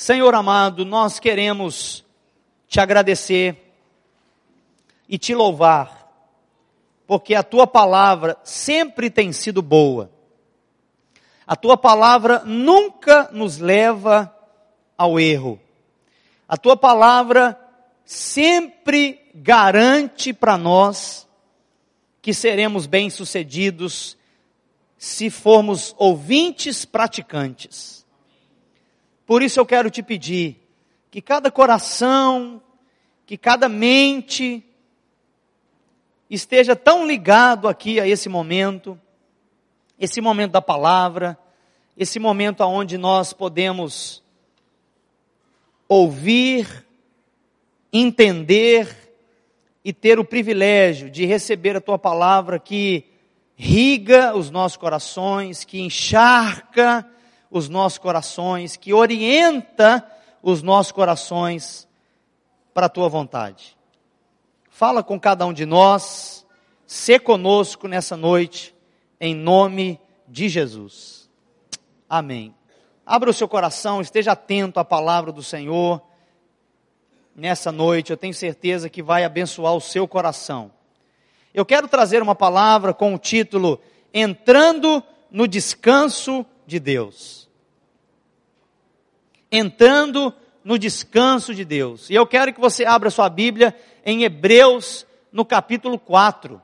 Senhor amado, nós queremos te agradecer e te louvar, porque a tua palavra sempre tem sido boa. A tua palavra nunca nos leva ao erro. A tua palavra sempre garante para nós que seremos bem-sucedidos se formos ouvintes praticantes. Por isso eu quero te pedir que cada coração, que cada mente esteja tão ligado aqui a esse momento da palavra, esse momento onde nós podemos ouvir, entender e ter o privilégio de receber a tua palavra que riga os nossos corações, que encharca os nossos corações, que orienta os nossos corações para a tua vontade. Fala com cada um de nós, sê conosco nessa noite, em nome de Jesus. Amém. Abra o seu coração, esteja atento à palavra do Senhor. Nessa noite, eu tenho certeza que vai abençoar o seu coração. Eu quero trazer uma palavra com o título, Entrando no Descanso de Deus. Entrando no descanso de Deus. E eu quero que você abra sua Bíblia em Hebreus, no capítulo 4.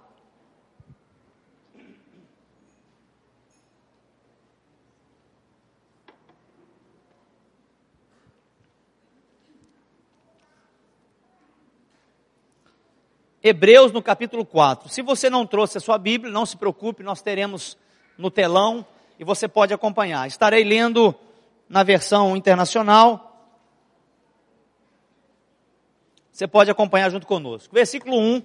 Hebreus no capítulo 4. Se você não trouxe a sua Bíblia, não se preocupe, nós teremos no telão e você pode acompanhar. Estarei lendo na versão internacional. Você pode acompanhar junto conosco. Versículo 1.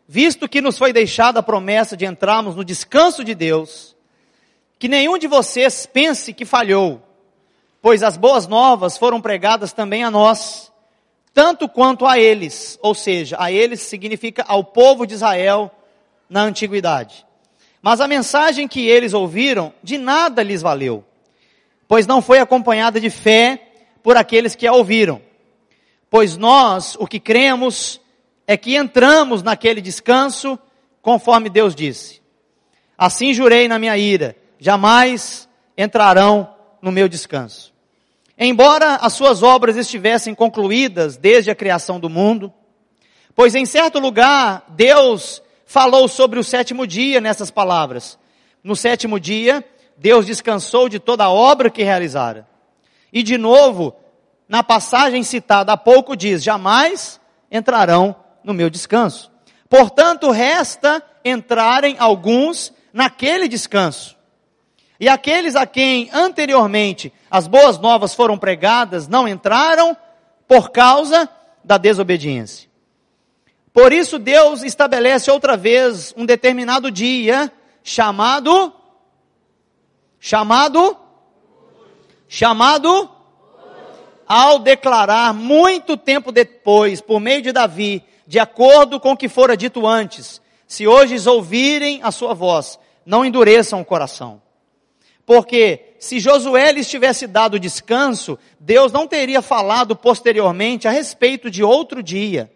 Visto que nos foi deixada a promessa de entrarmos no descanso de Deus, que nenhum de vocês pense que falhou, pois as boas novas foram pregadas também a nós, tanto quanto a eles, ou seja, a eles significa ao povo de Israel na antiguidade. Mas a mensagem que eles ouviram de nada lhes valeu, pois não foi acompanhada de fé por aqueles que a ouviram. Pois nós, o que cremos, é que entramos naquele descanso, conforme Deus disse. Assim jurei na minha ira, jamais entrarão no meu descanso. Embora as suas obras estivessem concluídas desde a criação do mundo, pois em certo lugar Deus falou sobre o sétimo dia nessas palavras. No sétimo dia, Deus descansou de toda a obra que realizara. E de novo, na passagem citada há pouco diz, jamais entrarão no meu descanso. Portanto, resta entrarem alguns naquele descanso. E aqueles a quem anteriormente as boas novas foram pregadas, não entraram por causa da desobediência. Por isso Deus estabelece outra vez um determinado dia, chamado, ao declarar muito tempo depois, por meio de Davi, de acordo com o que fora dito antes, se hoje ouvirem a sua voz, não endureçam o coração. Porque se Josué lhes tivesse dado descanso, Deus não teria falado posteriormente a respeito de outro dia.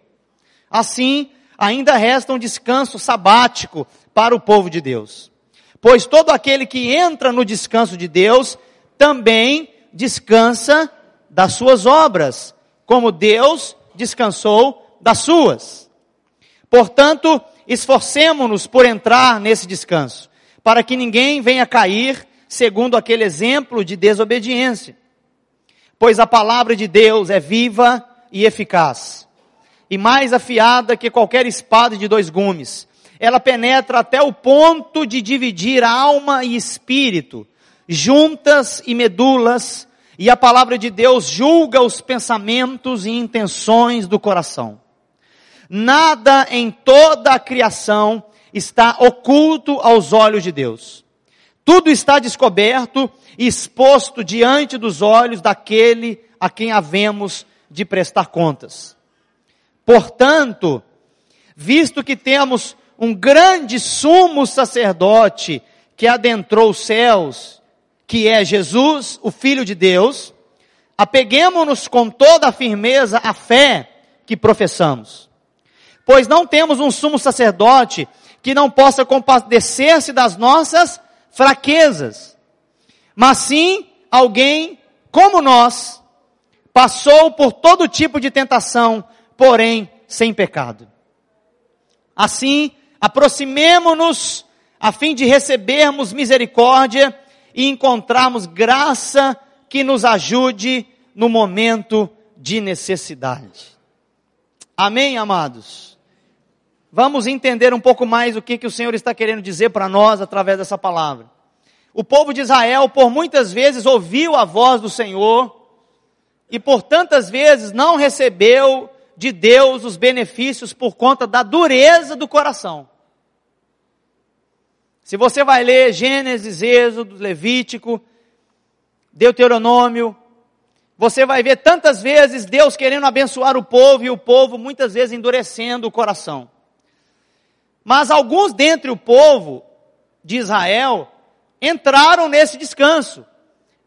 Assim, ainda resta um descanso sabático para o povo de Deus. Pois todo aquele que entra no descanso de Deus, também descansa das suas obras, como Deus descansou das suas. Portanto, esforcemo-nos por entrar nesse descanso, para que ninguém venha cair segundo aquele exemplo de desobediência. Pois a palavra de Deus é viva e eficaz, e mais afiada que qualquer espada de 2 gumes. Ela penetra até o ponto de dividir alma e espírito, juntas e medulas, e a palavra de Deus julga os pensamentos e intenções do coração. Nada em toda a criação está oculto aos olhos de Deus. Tudo está descoberto e exposto diante dos olhos daquele a quem havemos de prestar contas. Portanto, visto que temos um grande sumo sacerdote que adentrou os céus, que é Jesus, o Filho de Deus, apeguemo-nos com toda a firmeza à fé que professamos. Pois não temos um sumo sacerdote que não possa compadecer-se das nossas fraquezas, mas sim alguém como nós, passou por todo tipo de tentação, porém sem pecado. Assim, aproximemo-nos a fim de recebermos misericórdia e encontrarmos graça que nos ajude no momento de necessidade. Amém, amados? Vamos entender um pouco mais o que o Senhor está querendo dizer para nós através dessa palavra. O povo de Israel, por muitas vezes, ouviu a voz do Senhor e por tantas vezes não recebeu de Deus os benefícios por conta da dureza do coração. Se você vai ler Gênesis, Êxodo, Levítico, Deuteronômio, você vai ver tantas vezes Deus querendo abençoar o povo e o povo muitas vezes endurecendo o coração. Mas alguns dentre o povo de Israel entraram nesse descanso.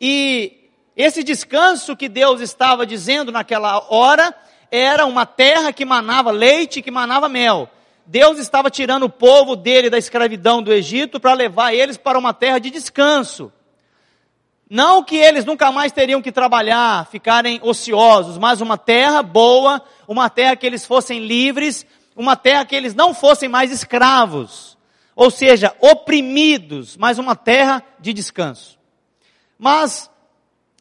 E esse descanso que Deus estava dizendo naquela hora era uma terra que manava leite, que manava mel. Deus estava tirando o povo dele da escravidão do Egito para levar eles para uma terra de descanso. Não que eles nunca mais teriam que trabalhar, ficarem ociosos, mas uma terra boa, uma terra que eles fossem livres, uma terra que eles não fossem mais escravos, ou seja, oprimidos, mas uma terra de descanso. Mas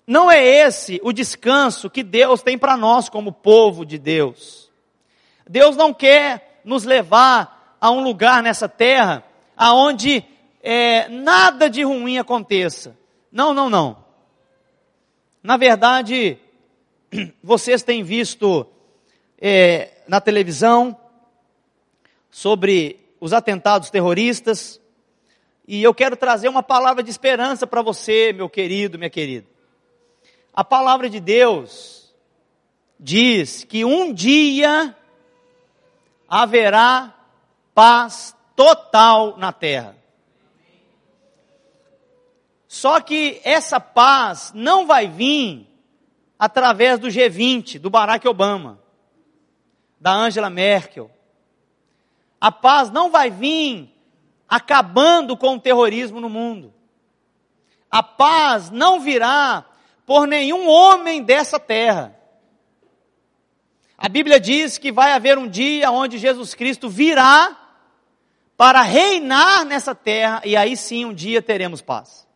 não é esse o descanso que Deus tem para nós como povo de Deus. Deus não quer nos levar a um lugar nessa terra aonde nada de ruim aconteça. Não, não, não. Na verdade, vocês têm visto na televisão sobre os atentados terroristas, e eu quero trazer uma palavra de esperança para você, meu querido, minha querida. A palavra de Deus diz que um dia haverá paz total na terra. Só que essa paz não vai vir através do G20, do Barack Obama, da Angela Merkel. A paz não vai vir acabando com o terrorismo no mundo. A paz não virá por nenhum homem dessa terra. A Bíblia diz que vai haver um dia onde Jesus Cristo virá para reinar nessa terra, e aí sim um dia teremos paz.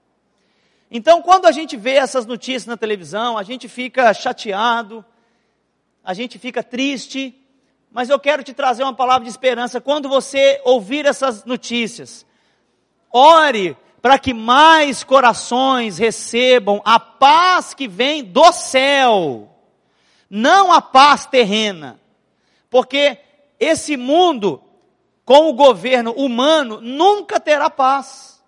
Então, quando a gente vê essas notícias na televisão, a gente fica chateado, a gente fica triste, mas eu quero te trazer uma palavra de esperança. Quando você ouvir essas notícias, ore para que mais corações recebam a paz que vem do céu, não a paz terrena, porque esse mundo, com o governo humano, nunca terá paz.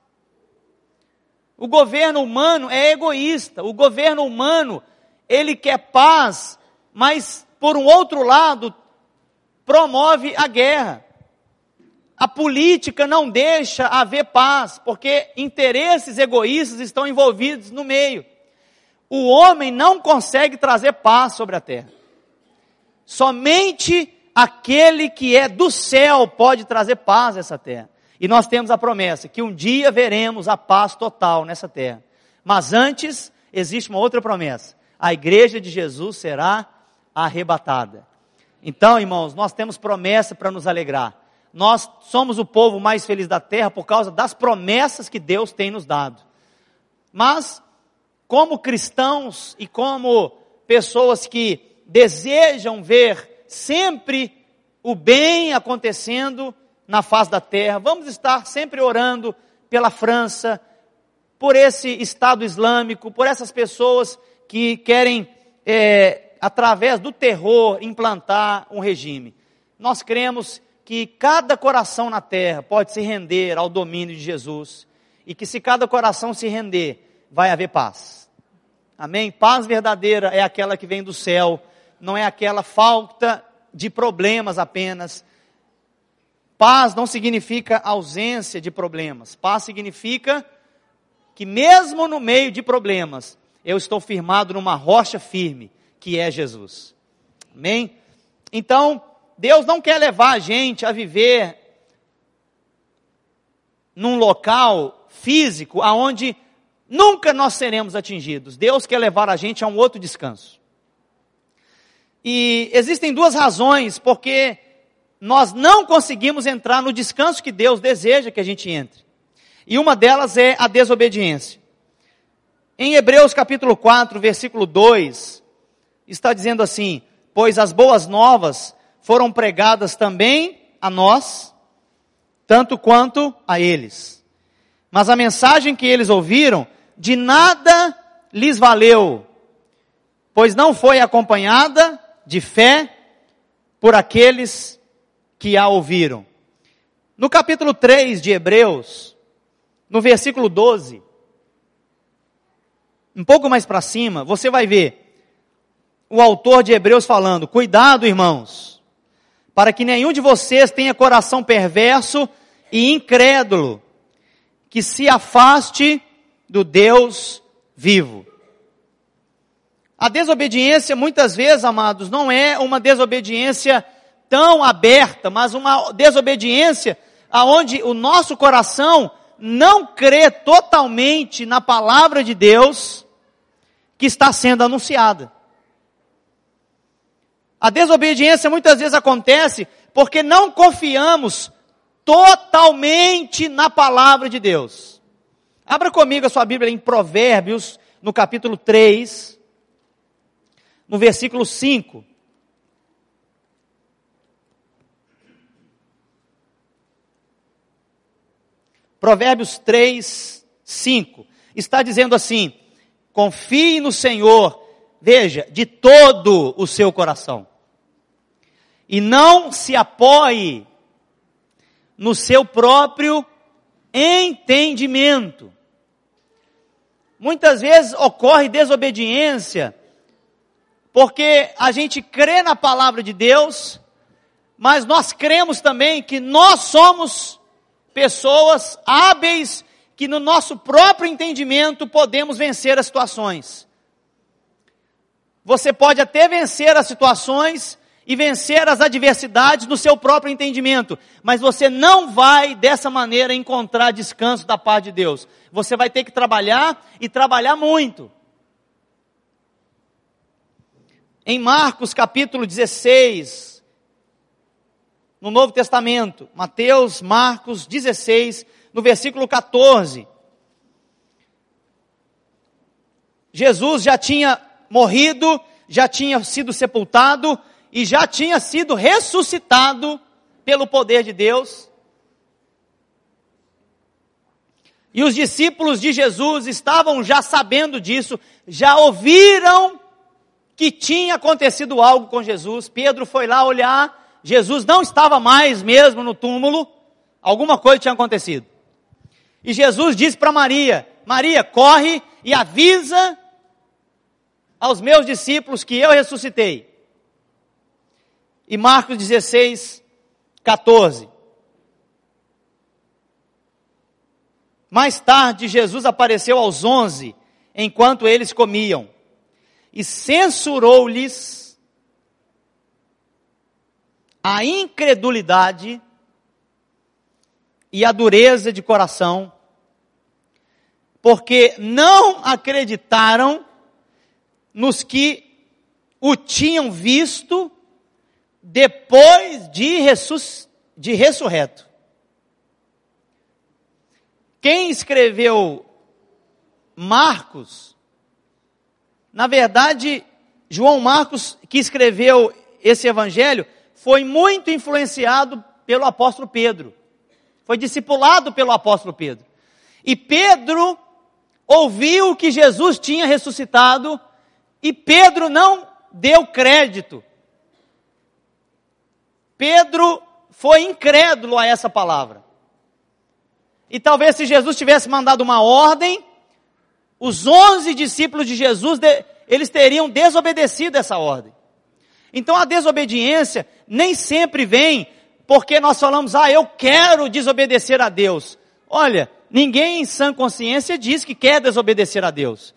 O governo humano é egoísta, o governo humano, ele quer paz, mas por um outro lado, promove a guerra. A política não deixa haver paz, porque interesses egoístas estão envolvidos no meio. O homem não consegue trazer paz sobre a terra. Somente aquele que é do céu pode trazer paz a essa terra. E nós temos a promessa que um dia veremos a paz total nessa terra. Mas antes, existe uma outra promessa. A igreja de Jesus será arrebatada. Então, irmãos, nós temos promessa para nos alegrar. Nós somos o povo mais feliz da terra por causa das promessas que Deus tem nos dado. Mas, como cristãos e como pessoas que desejam ver sempre o bem acontecendo na face da terra, vamos estar sempre orando pela França, por esse Estado Islâmico, por essas pessoas que querem, através do terror, implantar um regime. Nós cremos que cada coração na terra pode se render ao domínio de Jesus, e que se cada coração se render, vai haver paz. Amém? Paz verdadeira é aquela que vem do céu, não é aquela falta de problemas apenas. Paz não significa ausência de problemas. Paz significa que mesmo no meio de problemas, Eu estou firmado numa rocha firme, que é Jesus. Amém? Então, Deus não quer levar a gente a viver num local físico aonde nunca nós seremos atingidos. Deus quer levar a gente a um outro descanso. E existem duas razões porque nós não conseguimos entrar no descanso que Deus deseja que a gente entre. E uma delas é a desobediência. Em Hebreus capítulo 4, versículo 2, está dizendo assim: pois as boas novas foram pregadas também a nós, tanto quanto a eles. Mas a mensagem que eles ouviram, de nada lhes valeu, pois não foi acompanhada de fé por aqueles que a ouviram. No capítulo 3 de Hebreus, no versículo 12, um pouco mais para cima, você vai ver o autor de Hebreus falando: cuidado, irmãos, para que nenhum de vocês tenha coração perverso e incrédulo, que se afaste do Deus vivo. A desobediência, muitas vezes, amados, não é uma desobediência tão aberta, mas uma desobediência aonde o nosso coração não crê totalmente na palavra de Deus que está sendo anunciada. A desobediência muitas vezes acontece porque não confiamos totalmente na palavra de Deus. Abra comigo a sua Bíblia em Provérbios, no capítulo 3, no versículo 5. Provérbios 3, 5. Está dizendo assim: confie no Senhor, veja, de todo o seu coração. E não se apoie no seu próprio entendimento. Muitas vezes ocorre desobediência, porque a gente crê na palavra de Deus, mas nós cremos também que nós somos pessoas hábeis, que no nosso próprio entendimento podemos vencer as situações. Você pode até vencer as situações e vencer as adversidades no seu próprio entendimento, mas você não vai dessa maneira encontrar descanso da parte de Deus. Você vai ter que trabalhar e trabalhar muito. Em Marcos capítulo 16, no Novo Testamento, Mateus, Marcos 16, no versículo 14, Jesus já tinha morrido, já tinha sido sepultado e já tinha sido ressuscitado pelo poder de Deus. E os discípulos de Jesus estavam já sabendo disso, já ouviram que tinha acontecido algo com Jesus. Pedro foi lá olhar, Jesus não estava mais mesmo no túmulo, alguma coisa tinha acontecido. E Jesus disse para Maria: Maria, corre e avisa aos meus discípulos que eu ressuscitei. E Marcos 16, 14. Mais tarde, Jesus apareceu aos 11, enquanto eles comiam, e censurou-lhes a incredulidade e a dureza de coração, porque não acreditaram nos que o tinham visto depois de ressurreto. Quem escreveu Marcos, na verdade, João Marcos, que escreveu esse evangelho, foi muito influenciado pelo apóstolo Pedro. Foi discipulado pelo apóstolo Pedro. E Pedro ouviu que Jesus tinha ressuscitado e Pedro não deu crédito. Pedro foi incrédulo a essa palavra. E talvez se Jesus tivesse mandado uma ordem, os 11 discípulos de Jesus, eles teriam desobedecido essa ordem. Então a desobediência nem sempre vem porque nós falamos: eu quero desobedecer a Deus. Olha, ninguém em sã consciência diz que quer desobedecer a Deus.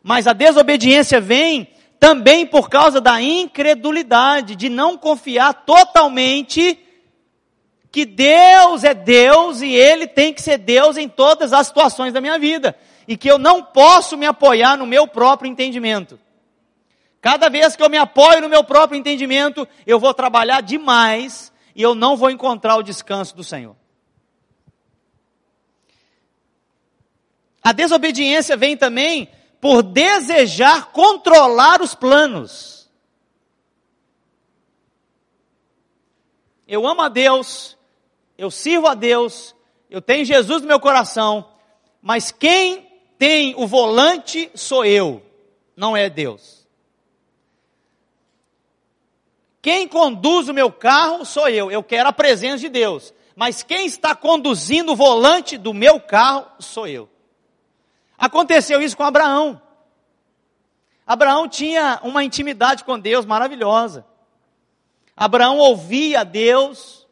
Mas a desobediência vem também por causa da incredulidade, de não confiar totalmente que Deus é Deus e Ele tem que ser Deus em todas as situações da minha vida. E que eu não posso me apoiar no meu próprio entendimento. Cada vez que eu me apoio no meu próprio entendimento, eu vou trabalhar demais e eu não vou encontrar o descanso do Senhor. A desobediência vem também por desejar controlar os planos. Eu amo a Deus, eu sirvo a Deus, eu tenho Jesus no meu coração, mas quem tem o volante sou eu, não é Deus. Quem conduz o meu carro sou eu quero a presença de Deus, mas quem está conduzindo o volante do meu carro sou eu. Aconteceu isso com Abraão. Abraão tinha uma intimidade com Deus maravilhosa. Abraão ouvia a Deus.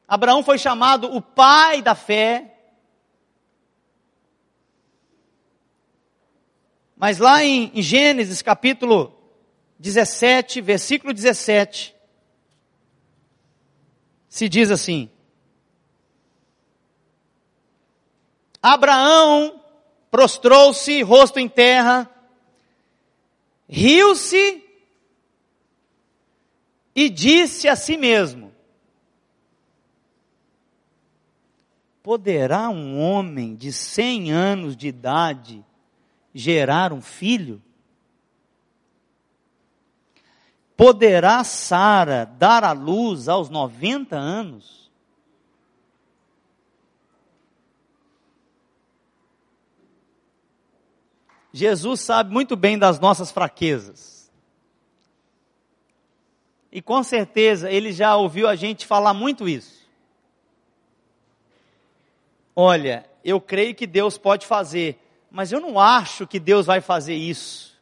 Abraão foi chamado o pai da fé. Mas lá em Gênesis capítulo 17, versículo 17, se diz assim: Abraão prostrou-se, rosto em terra, riu-se e disse a si mesmo: poderá um homem de 100 anos de idade gerar um filho? Poderá Sara dar à luz aos 90 anos? Jesus sabe muito bem das nossas fraquezas. E com certeza ele já ouviu a gente falar muito isso. Olha, eu creio que Deus pode fazer, mas eu não acho que Deus vai fazer isso.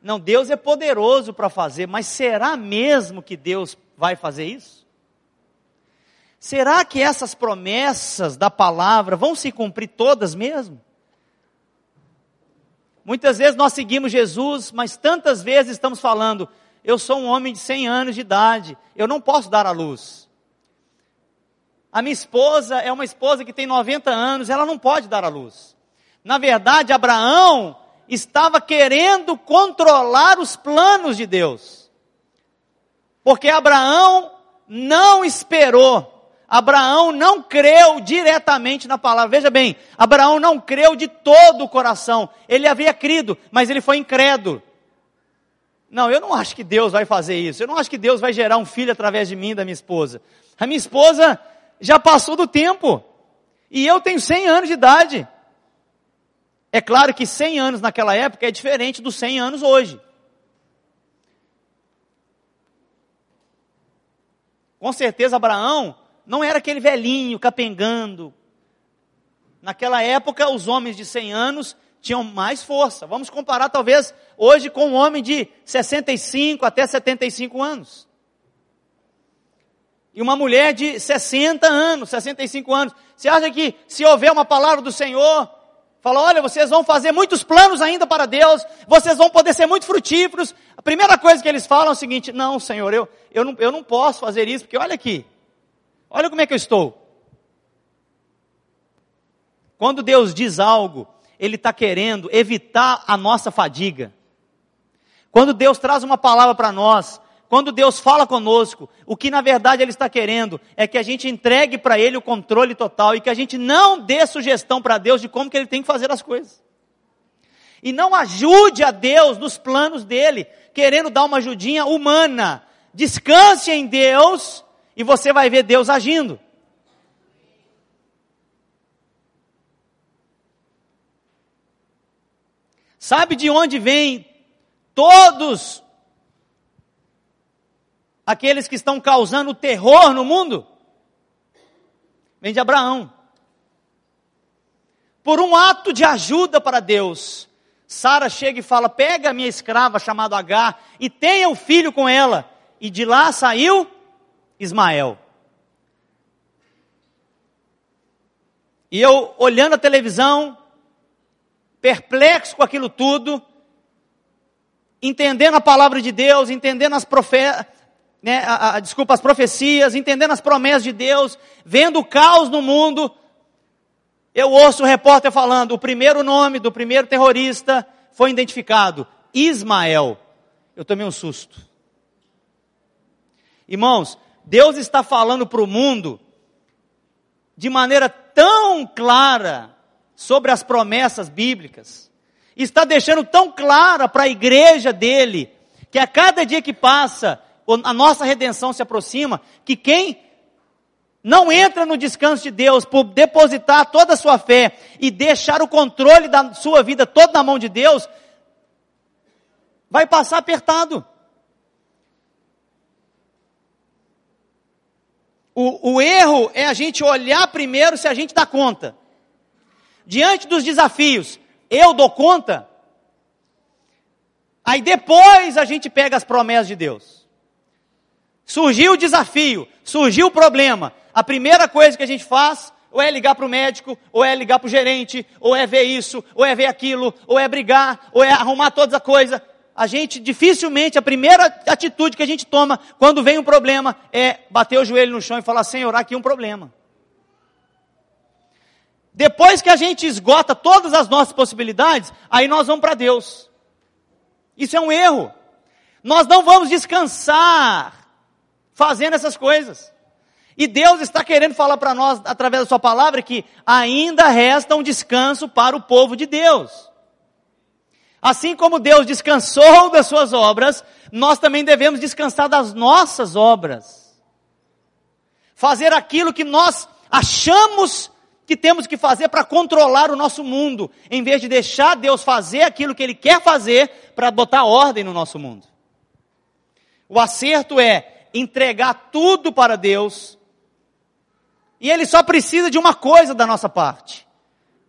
Não, Deus é poderoso para fazer, mas será mesmo que Deus vai fazer isso? Será que essas promessas da palavra vão se cumprir todas mesmo? Muitas vezes nós seguimos Jesus, mas tantas vezes estamos falando: eu sou um homem de 100 anos de idade, eu não posso dar à luz. A minha esposa é uma esposa que tem 90 anos, ela não pode dar à luz. Na verdade, Abraão estava querendo controlar os planos de Deus. Porque Abraão não esperou. Abraão não creu diretamente na palavra. Veja bem, Abraão não creu de todo o coração. Ele havia crido, mas ele foi incrédulo. Não, eu não acho que Deus vai fazer isso. Eu não acho que Deus vai gerar um filho através de mim e da minha esposa. A minha esposa já passou do tempo. E eu tenho 100 anos de idade. É claro que 100 anos naquela época é diferente dos 100 anos hoje. Com certeza Abraão não era aquele velhinho capengando. Naquela época os homens de 100 anos tinham mais força. Vamos comparar talvez hoje com um homem de 65 até 75 anos. E uma mulher de 60 anos, 65 anos. Você acha que se houver uma palavra do Senhor, fala: olha, vocês vão fazer muitos planos ainda para Deus, vocês vão poder ser muito frutíferos. A primeira coisa que eles falam é o seguinte: não, Senhor, eu não posso fazer isso, porque olha aqui, olha como é que eu estou. Quando Deus diz algo, Ele está querendo evitar a nossa fadiga. Quando Deus traz uma palavra para nós, quando Deus fala conosco, o que na verdade Ele está querendo é que a gente entregue para Ele o controle total e que a gente não dê sugestão para Deus de como que Ele tem que fazer as coisas. E não ajude a Deus nos planos dEle, querendo dar uma ajudinha humana. Descanse em Deus e você vai ver Deus agindo. Sabe de onde vem todos aqueles que estão causando terror no mundo? Vem de Abraão. Por um ato de ajuda para Deus, Sara chega e fala: pega a minha escrava chamada Agar e tenha um filho com ela. E de lá saiu Ismael. E eu olhando a televisão, perplexo com aquilo tudo, entendendo a palavra de Deus, entendendo as profecias, entendendo as promessas de Deus, vendo o caos no mundo, eu ouço o repórter falando, o primeiro nome do primeiro terrorista foi identificado, Ismael. Eu tomei um susto. Irmãos, Deus está falando para o mundo de maneira tão clara sobre as promessas bíblicas, está deixando tão clara para a igreja dele, que a cada dia que passa, a nossa redenção se aproxima, que quem não entra no descanso de Deus por depositar toda a sua fé e deixar o controle da sua vida todo na mão de Deus, vai passar apertado. O erro é a gente olhar primeiro se a gente dá conta. Diante dos desafios, eu dou conta? Aí depois a gente pega as promessas de Deus. Surgiu o desafio, surgiu o problema. A primeira coisa que a gente faz, ou é ligar para o médico, ou é ligar para o gerente, ou é ver isso, ou é ver aquilo, ou é brigar, ou é arrumar todas as coisas. A gente, dificilmente, a primeira atitude que a gente toma quando vem um problema é bater o joelho no chão e falar, Senhor, aqui é um problema. Depois que a gente esgota todas as nossas possibilidades, aí nós vamos para Deus. Isso é um erro. Nós não vamos descansar fazendo essas coisas. E Deus está querendo falar para nós, através da sua palavra, que ainda resta um descanso para o povo de Deus. Assim como Deus descansou das suas obras, nós também devemos descansar das nossas obras. Fazer aquilo que nós achamos que temos que fazer para controlar o nosso mundo, em vez de deixar Deus fazer aquilo que Ele quer fazer para botar ordem no nosso mundo. O acerto é entregar tudo para Deus, e Ele só precisa de uma coisa da nossa parte,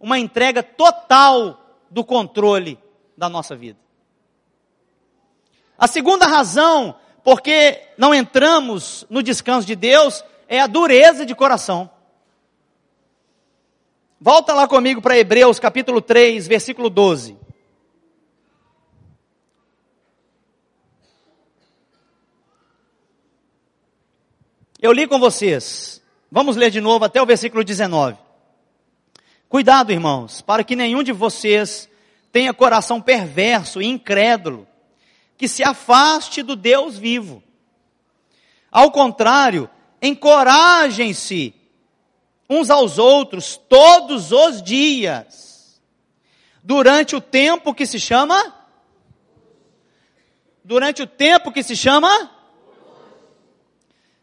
uma entrega total do controle da nossa vida. A segunda razão porque não entramos no descanso de Deus é a dureza de coração. Volta lá comigo para Hebreus capítulo 3, versículo 12. Eu li com vocês. Vamos ler de novo até o versículo 19. Cuidado, irmãos, para que nenhum de vocês tenha coração perverso e incrédulo, que se afaste do Deus vivo. Ao contrário, encorajem-se uns aos outros todos os dias, durante o tempo que se chama?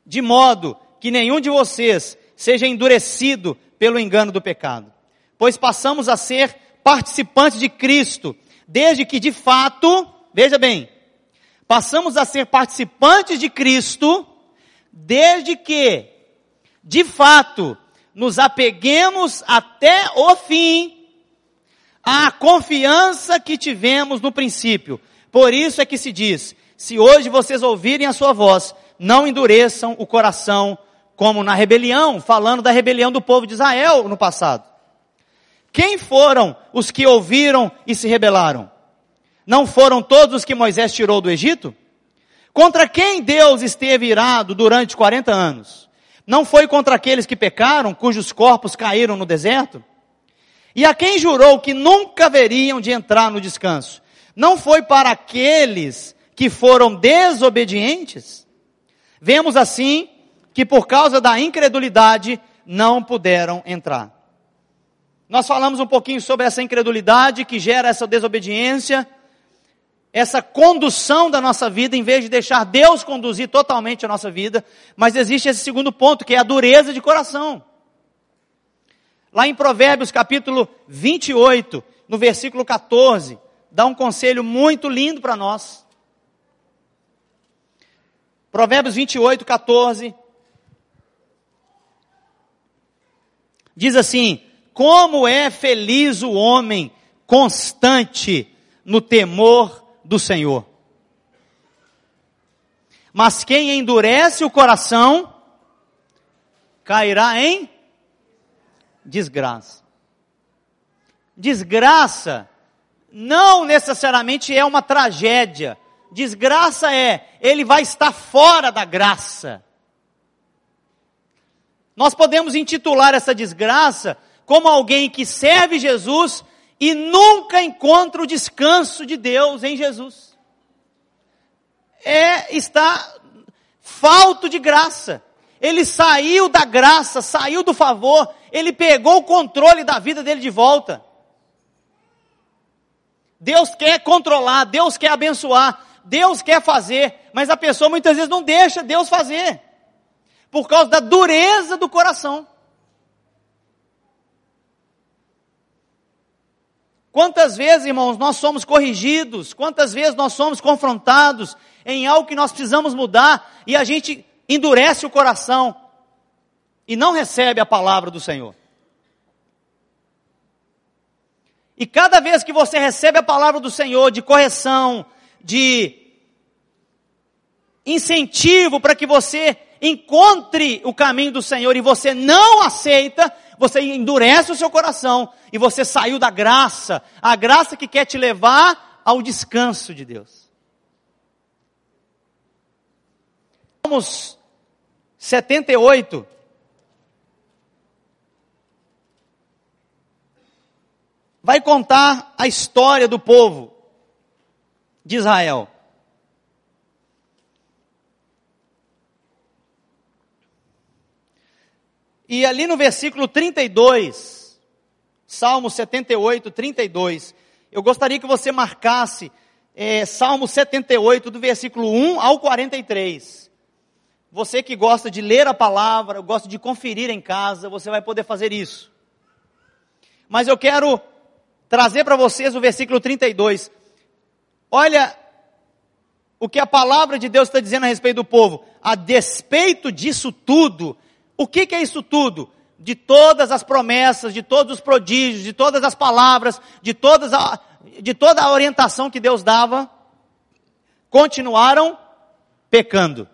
De modo que nenhum de vocês seja endurecido pelo engano do pecado. Pois passamos a ser participantes de Cristo, desde que de fato, veja bem, passamos a ser participantes de Cristo, desde que, de fato, nos apeguemos até o fim, à confiança que tivemos no princípio. Por isso é que se diz, se hoje vocês ouvirem a sua voz, não endureçam o coração, como na rebelião, falando da rebelião do povo de Israel no passado. Quem foram os que ouviram e se rebelaram? Não foram todos os que Moisés tirou do Egito? Contra quem Deus esteve irado durante 40 anos? Não foi contra aqueles que pecaram, cujos corpos caíram no deserto? E a quem jurou que nunca haveriam de entrar no descanso? Não foi para aqueles que foram desobedientes? Vemos assim que por causa da incredulidade não puderam entrar. Nós falamos um pouquinho sobre essa incredulidade que gera essa desobediência, essa condução da nossa vida, em vez de deixar Deus conduzir totalmente a nossa vida, mas existe esse segundo ponto, que é a dureza de coração. Lá em Provérbios capítulo 28, no versículo 14, dá um conselho muito lindo para nós. Provérbios 28, 14, diz assim: como é feliz o homem constante no temor do Senhor. Mas quem endurece o coração, cairá em desgraça. Desgraça não necessariamente é uma tragédia. Desgraça ele vai estar fora da graça. Nós podemos intitular essa desgraça como alguém que serve Jesus e nunca encontra o descanso de Deus em Jesus. Está falto de graça. Ele saiu da graça, saiu do favor, ele pegou o controle da vida dele de volta. Deus quer controlar, Deus quer abençoar, Deus quer fazer, mas a pessoa muitas vezes não deixa Deus fazer, por causa da dureza do coração. Quantas vezes, irmãos, nós somos corrigidos, quantas vezes nós somos confrontados em algo que nós precisamos mudar, e a gente endurece o coração, e não recebe a palavra do Senhor. E cada vez que você recebe a palavra do Senhor, de correção, de incentivo para que você encontre o caminho do Senhor, e você não aceita, você endurece o seu coração, e você saiu da graça, a graça que quer te levar ao descanso de Deus. Salmos 78, vai contar a história do povo de Israel. E ali no versículo 32, Salmo 78, 32, eu gostaria que você marcasse Salmo 78, do versículo 1 ao 43. Você que gosta de ler a palavra, gosta de conferir em casa, você vai poder fazer isso. Mas eu quero trazer para vocês o versículo 32. Olha o que a palavra de Deus está dizendo a respeito do povo. A despeito disso tudo, o que é isso tudo? De todas as promessas, de todos os prodígios, de todas as palavras, de toda a orientação que Deus dava, continuaram pecando.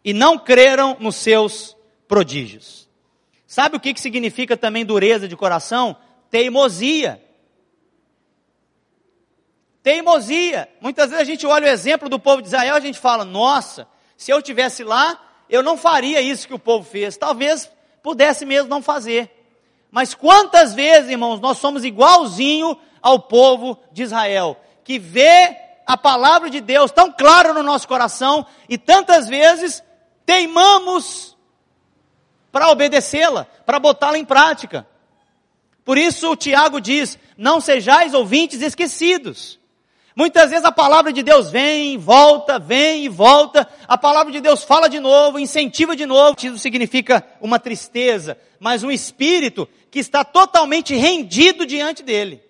E não creram nos seus prodígios. Sabe o que significa também dureza de coração? Teimosia. Teimosia. Muitas vezes a gente olha o exemplo do povo de Israel e a gente fala, nossa, se eu estivesse lá, eu não faria isso que o povo fez. Talvez pudesse mesmo não fazer. Mas quantas vezes, irmãos, nós somos igualzinho ao povo de Israel, que vê a palavra de Deus tão clara no nosso coração, e tantas vezes teimamos para obedecê-la, para botá-la em prática. Por isso o Tiago diz, não sejais ouvintes esquecidos. Muitas vezes a palavra de Deus vem e volta, a palavra de Deus fala de novo, incentiva de novo. Isso significa uma tristeza, mas um espírito que está totalmente rendido diante dele.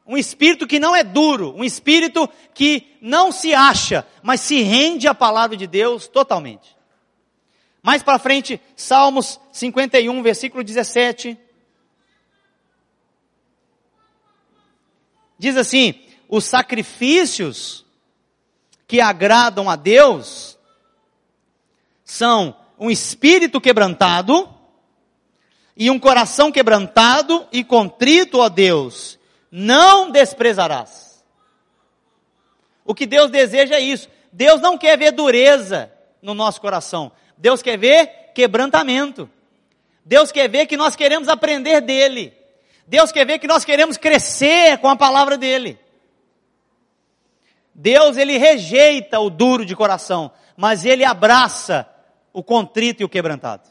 Um espírito que não é duro, um espírito que não se acha, mas se rende à palavra de Deus totalmente. Mais para frente, Salmos 51, versículo 17. Diz assim, os sacrifícios que agradam a Deus são um espírito quebrantado e um coração quebrantado e contrito, ó Deus, não desprezarás. O que Deus deseja é isso. Deus não quer ver dureza no nosso coração. Deus quer ver quebrantamento. Deus quer ver que nós queremos aprender dele. Deus quer ver que nós queremos crescer com a palavra dele. Deus, ele rejeita o duro de coração, mas ele abraça o contrito e o quebrantado.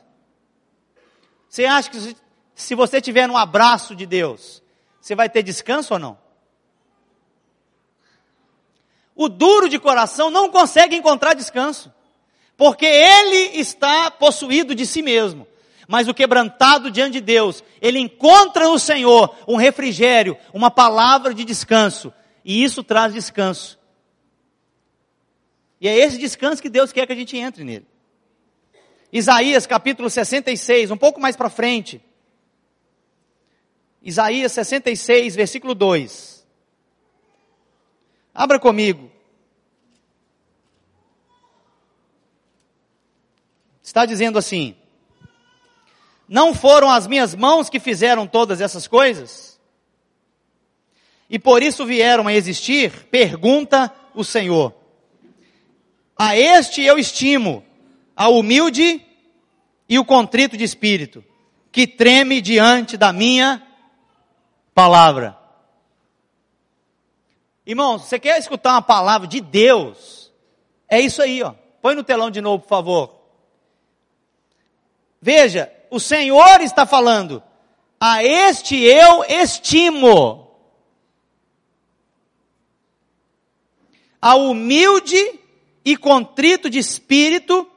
Você acha que se você tiver um abraço de Deus, você vai ter descanso ou não? O duro de coração não consegue encontrar descanso, porque ele está possuído de si mesmo. Mas o quebrantado diante de Deus, ele encontra no Senhor um refrigério, uma palavra de descanso, e isso traz descanso. E é esse descanso que Deus quer que a gente entre nele. Isaías capítulo 66, um pouco mais para frente. Isaías 66, versículo 2. Abra comigo. Está dizendo assim: não foram as minhas mãos que fizeram todas essas coisas? e por isso vieram a existir, pergunta o Senhor. A este eu estimo, ao humilde e o contrito de espírito, que treme diante da minha palavra. Irmãos, você quer escutar uma palavra de Deus? É isso aí, ó. Põe no telão de novo, por favor. Veja, o Senhor está falando, a este eu estimo, ao humilde e contrito de espírito,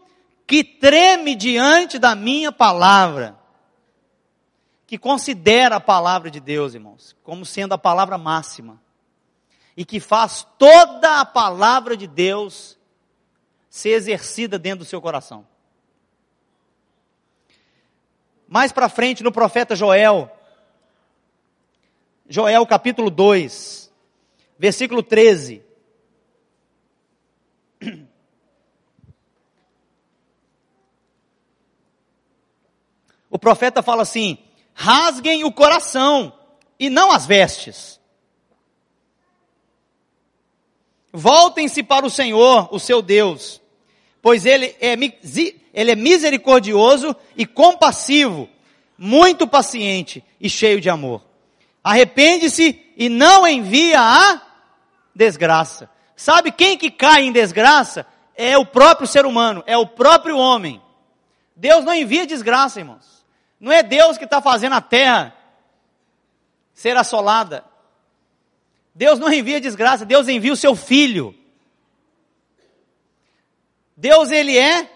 que treme diante da minha palavra, que considera a palavra de Deus, irmãos, como sendo a palavra máxima, e que faz toda a palavra de Deus ser exercida dentro do seu coração. Mais para frente, no profeta Joel capítulo 2, versículo 13. O profeta fala assim: rasguem o coração e não as vestes. Voltem-se para o Senhor, o seu Deus, pois Ele é misericordioso e compassivo, muito paciente e cheio de amor. Arrepende-se e não envia a desgraça. Sabe quem que cai em desgraça? É o próprio ser humano, é o próprio homem. Deus não envia desgraça, irmãos. Não é Deus que está fazendo a terra ser assolada. Deus não envia desgraça, Deus envia o seu Filho. Deus, Ele é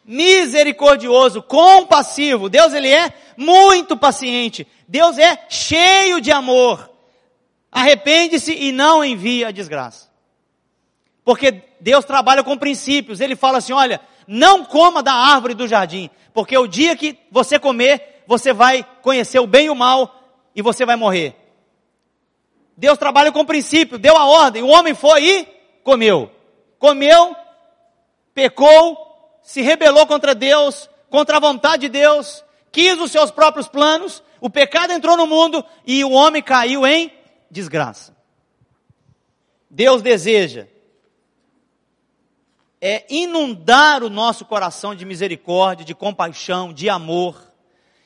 misericordioso, compassivo. Deus, Ele é muito paciente. Deus é cheio de amor. Arrepende-se e não envia a desgraça. Porque Deus trabalha com princípios. Ele fala assim, olha, não coma da árvore do jardim, porque o dia que você comer, você vai conhecer o bem e o mal, e você vai morrer. Deus trabalha com princípio, deu a ordem, o homem foi e comeu. Comeu, pecou, se rebelou contra Deus, contra a vontade de Deus, quis os seus próprios planos, o pecado entrou no mundo e o homem caiu em desgraça. Deus deseja inundar o nosso coração de misericórdia, de compaixão, de amor.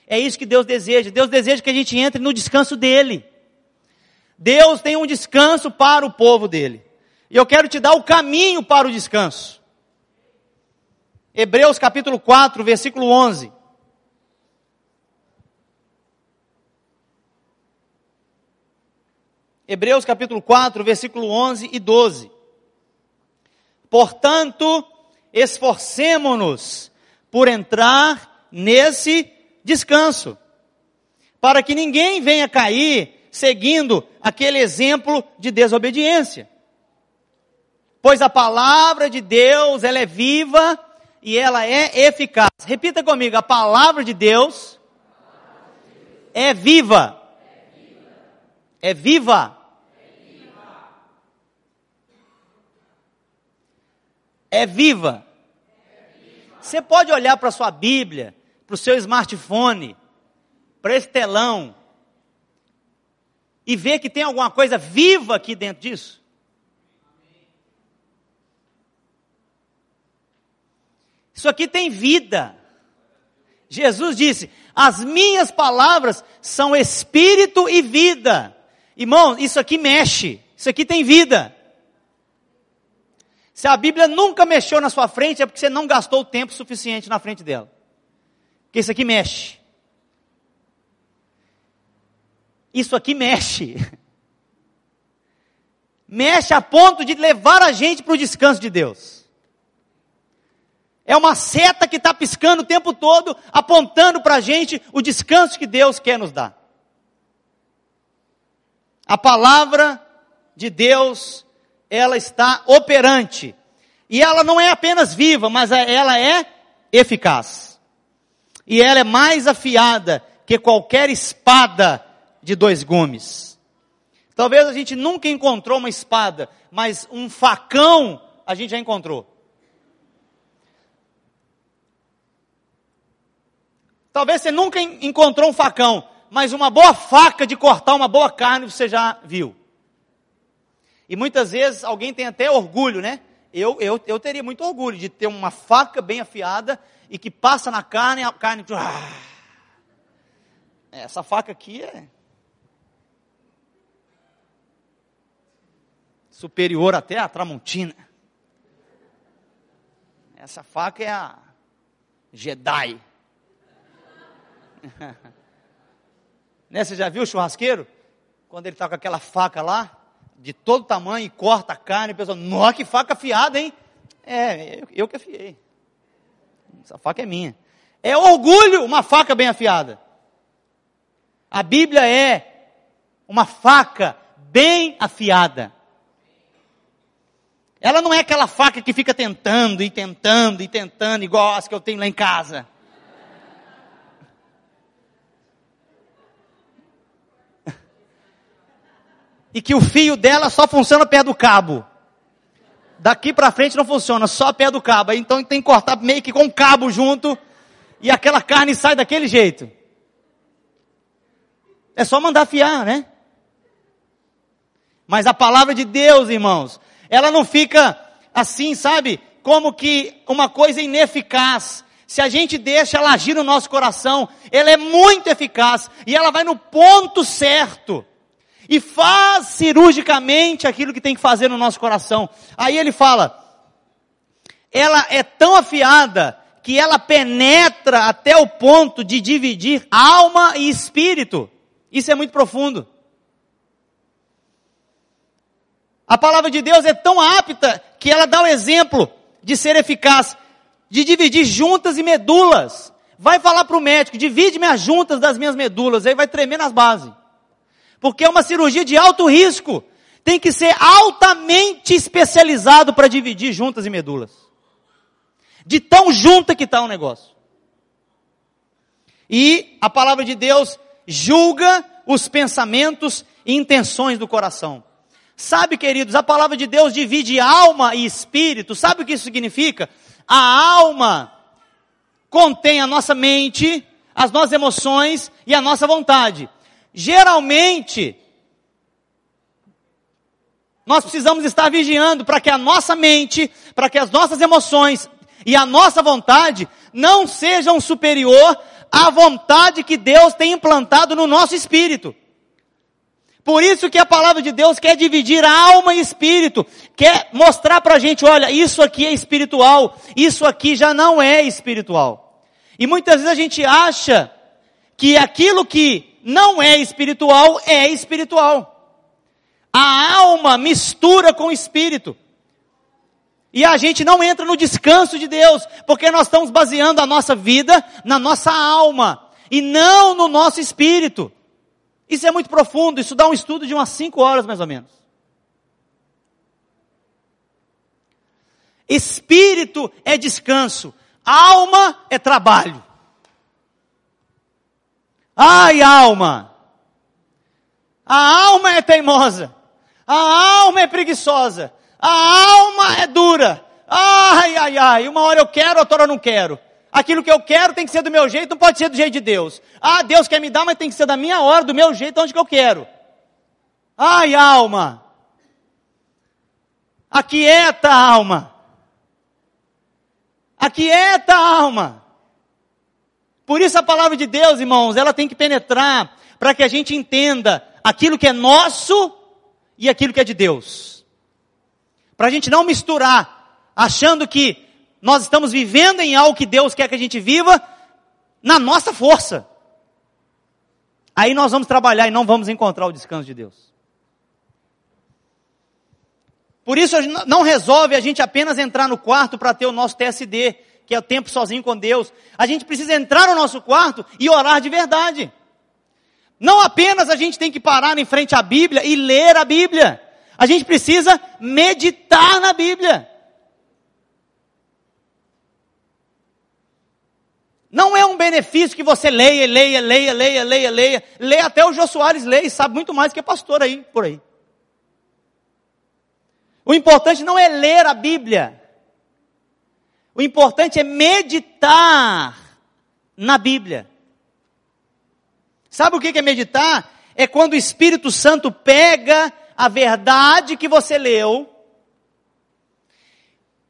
É isso que Deus deseja. Deus deseja que a gente entre no descanso dEle. Deus tem um descanso para o povo dEle. E eu quero te dar o caminho para o descanso. Hebreus capítulo 4, versículo 11. Hebreus capítulo 4, versículo 11 e 12. Portanto, esforcemo-nos por entrar nesse descanso, para que ninguém venha cair seguindo aquele exemplo de desobediência. Pois a palavra de Deus, ela é viva e ela é eficaz. Repita comigo, a palavra de Deus é viva. É viva. É viva. Você pode olhar para a sua Bíblia, para o seu smartphone, para esse telão, e ver que tem alguma coisa viva aqui dentro disso? Isso aqui tem vida. Jesus disse, as minhas palavras são espírito e vida. Irmão, isso aqui mexe, isso aqui tem vida. Se a Bíblia nunca mexeu na sua frente, é porque você não gastou o tempo suficiente na frente dela. Porque isso aqui mexe. Isso aqui mexe. Mexe a ponto de levar a gente para o descanso de Deus. É uma seta que está piscando o tempo todo, apontando para a gente o descanso que Deus quer nos dar. A palavra de Deus, ela está operante. E ela não é apenas viva, mas ela é eficaz. E ela é mais afiada que qualquer espada de 2 gumes. Talvez a gente nunca encontrou uma espada, mas um facão a gente já encontrou. Talvez você nunca encontrou um facão, mas uma boa faca de cortar uma boa carne você já viu. E muitas vezes alguém tem até orgulho, né? Eu teria muito orgulho de ter uma faca bem afiada e que passa na carne, a carne... Essa faca aqui é superior até a Tramontina. Essa faca é a Jedi. Né, você já viu o churrasqueiro? Quando ele está com aquela faca lá, de todo tamanho, e corta a carne, e a pessoa, nossa, que faca afiada, hein? Eu que afiei. Essa faca é minha. É orgulho uma faca bem afiada. A Bíblia é uma faca bem afiada. Ela não é aquela faca que fica tentando, igual as que eu tenho lá em casa. E que o fio dela só funciona perto do cabo. Daqui para frente não funciona, só perto do cabo. Então tem que cortar meio que com o cabo junto, e aquela carne sai daquele jeito. É só mandar afiar, né? Mas a palavra de Deus, irmãos, ela não fica assim, sabe? Como que uma coisa ineficaz. Se a gente deixa ela agir no nosso coração, ela é muito eficaz. E ela vai no ponto certo. E faz cirurgicamente aquilo que tem que fazer no nosso coração. Aí ele fala, ela é tão afiada que ela penetra até o ponto de dividir alma e espírito. Isso é muito profundo. A palavra de Deus é tão apta que ela dá o exemplo de ser eficaz, de dividir juntas e medulas. Vai falar para o médico, divide-me as juntas das minhas medulas, aí vai tremer nas bases. Porque é uma cirurgia de alto risco. Tem que ser altamente especializado para dividir juntas e medulas. De tão junta que está o negócio. E a palavra de Deus julga os pensamentos e intenções do coração. Sabe, queridos, a palavra de Deus divide alma e espírito. Sabe o que isso significa? A alma contém a nossa mente, as nossas emoções e a nossa vontade. Geralmente, nós precisamos estar vigiando para que a nossa mente, para que as nossas emoções e a nossa vontade não sejam superior à vontade que Deus tem implantado no nosso espírito. Por isso que a palavra de Deus quer dividir alma e espírito, quer mostrar para a gente, olha, isso aqui é espiritual, isso aqui já não é espiritual. E muitas vezes a gente acha que aquilo que não é espiritual é espiritual. A alma mistura com o espírito. E a gente não entra no descanso de Deus, porque nós estamos baseando a nossa vida na nossa alma, e não no nosso espírito. Isso é muito profundo, isso dá um estudo de umas 5 horas mais ou menos. Espírito é descanso, alma é trabalho. Ai, alma! A alma é teimosa, a alma é preguiçosa, a alma é dura. Ai, uma hora eu quero, outra hora eu não quero. Aquilo que eu quero tem que ser do meu jeito, não pode ser do jeito de Deus. Ah, Deus quer me dar, mas tem que ser da minha hora, do meu jeito, onde que eu quero. Ai, alma. Aquieta, alma. Aquieta, alma. Por isso a palavra de Deus, irmãos, ela tem que penetrar para que a gente entenda aquilo que é nosso e aquilo que é de Deus. Para a gente não misturar, achando que nós estamos vivendo em algo que Deus quer que a gente viva na nossa força. Aí nós vamos trabalhar e não vamos encontrar o descanso de Deus. Por isso não resolve a gente apenas entrar no quarto para ter o nosso TSD, que é o tempo sozinho com Deus. A gente precisa entrar no nosso quarto e orar de verdade. Não apenas a gente tem que parar em frente à Bíblia e ler a Bíblia. A gente precisa meditar na Bíblia. Não é um benefício que você leia. Leia até o Jô Soares lê e sabe muito mais que pastor aí, por aí. O importante não é ler a Bíblia. O importante é meditar na Bíblia. Sabe o que é meditar? É quando o Espírito Santo pega a verdade que você leu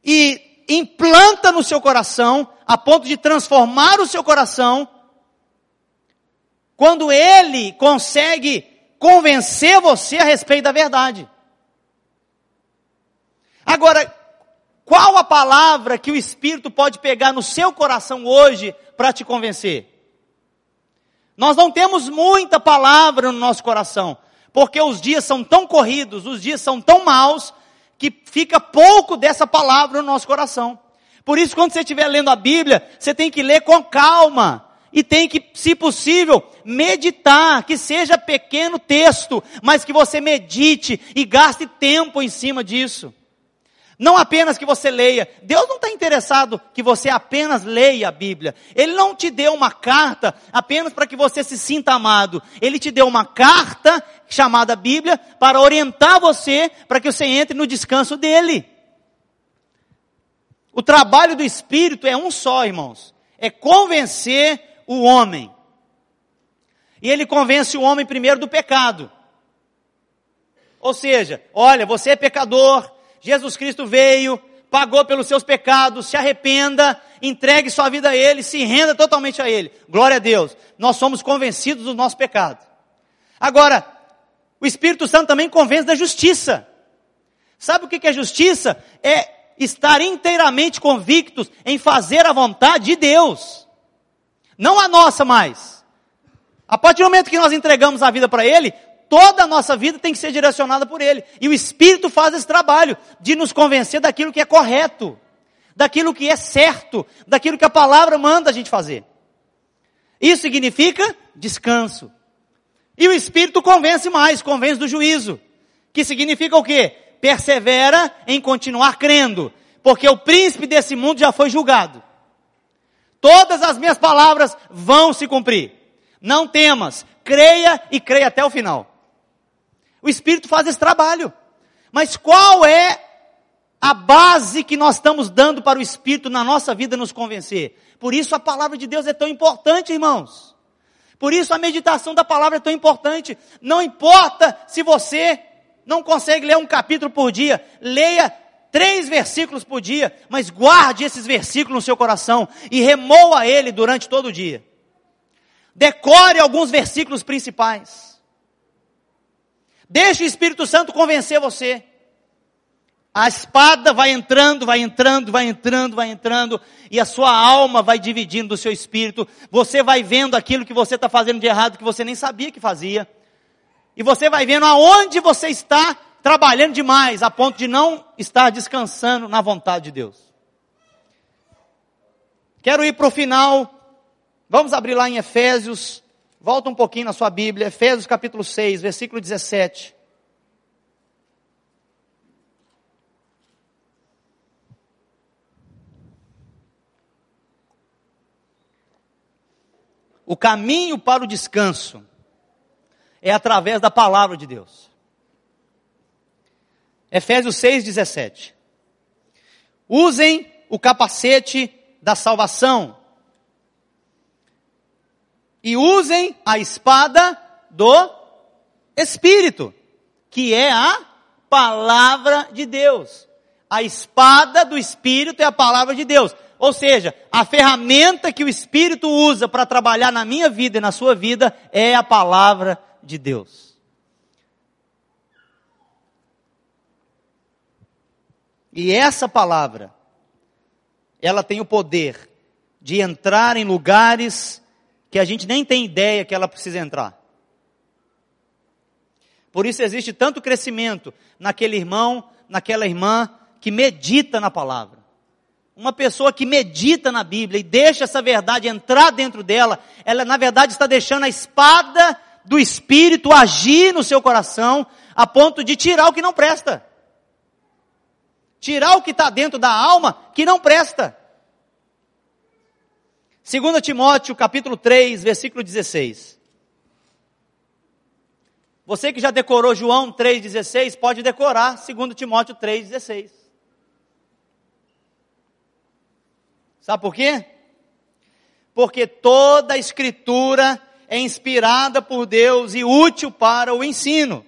e implanta no seu coração, a ponto de transformar o seu coração, quando ele consegue convencer você a respeito da verdade. Agora, qual a palavra que o Espírito pode pegar no seu coração hoje para te convencer? Nós não temos muita palavra no nosso coração, porque os dias são tão corridos, os dias são tão maus, que fica pouco dessa palavra no nosso coração. Por isso, quando você estiver lendo a Bíblia, você tem que ler com calma, e tem que, se possível, meditar, que seja pequeno texto, mas que você medite e gaste tempo em cima disso. Não apenas que você leia. Deus não está interessado que você apenas leia a Bíblia. Ele não te deu uma carta apenas para que você se sinta amado. Ele te deu uma carta chamada Bíblia para orientar você, para que você entre no descanso dele. O trabalho do Espírito é um só, irmãos. É convencer o homem. E ele convence o homem primeiro do pecado. Ou seja, olha, você é pecador, Jesus Cristo veio, pagou pelos seus pecados, se arrependa, entregue sua vida a Ele, se renda totalmente a Ele. Glória a Deus. Nós somos convencidos do nosso pecado. Agora, o Espírito Santo também convence da justiça. Sabe o que é justiça? É estar inteiramente convictos em fazer a vontade de Deus. Não a nossa mais. A partir do momento que nós entregamos a vida para Ele, toda a nossa vida tem que ser direcionada por Ele. E o Espírito faz esse trabalho de nos convencer daquilo que é correto, daquilo que é certo, daquilo que a palavra manda a gente fazer. Isso significa descanso. E o Espírito convence mais, convence do juízo. Que significa o quê? Persevera em continuar crendo, porque o príncipe desse mundo já foi julgado. Todas as minhas palavras vão se cumprir. Não temas, creia e creia até o final. O Espírito faz esse trabalho. Mas qual é a base que nós estamos dando para o Espírito na nossa vida nos convencer? Por isso a palavra de Deus é tão importante, irmãos. Por isso a meditação da palavra é tão importante. Não importa se você não consegue ler um capítulo por dia, leia 3 versículos por dia, mas guarde esses versículos no seu coração e remoa ele durante todo o dia. Decore alguns versículos principais. Deixe o Espírito Santo convencer você. A espada vai entrando, vai entrando, vai entrando, vai entrando, e a sua alma vai dividindo do seu espírito. Você vai vendo aquilo que você está fazendo de errado, que você nem sabia que fazia. E você vai vendo aonde você está trabalhando demais, a ponto de não estar descansando na vontade de Deus. Quero ir para o final. Vamos abrir lá em Efésios. Volta um pouquinho na sua Bíblia. Efésios capítulo 6, versículo 17. O caminho para o descanso é através da palavra de Deus. Efésios 6, 17. Usem o capacete da salvação e usem a espada do Espírito, que é a palavra de Deus. A espada do Espírito é a palavra de Deus. Ou seja, a ferramenta que o Espírito usa para trabalhar na minha vida e na sua vida é a palavra de Deus. E essa palavra, ela tem o poder de entrar em lugares que a gente nem tem ideia que ela precisa entrar. Por isso existe tanto crescimento naquele irmão, naquela irmã que medita na palavra. Uma pessoa que medita na Bíblia e deixa essa verdade entrar dentro dela, ela na verdade está deixando a espada do Espírito agir no seu coração, a ponto de tirar o que não presta. Tirar o que está dentro da alma que não presta. 2 Timóteo capítulo 3, versículo 16. Você que já decorou João 3,16, pode decorar 2 Timóteo 3,16. Sabe por quê? Porque toda a Escritura é inspirada por Deus e útil para o ensino,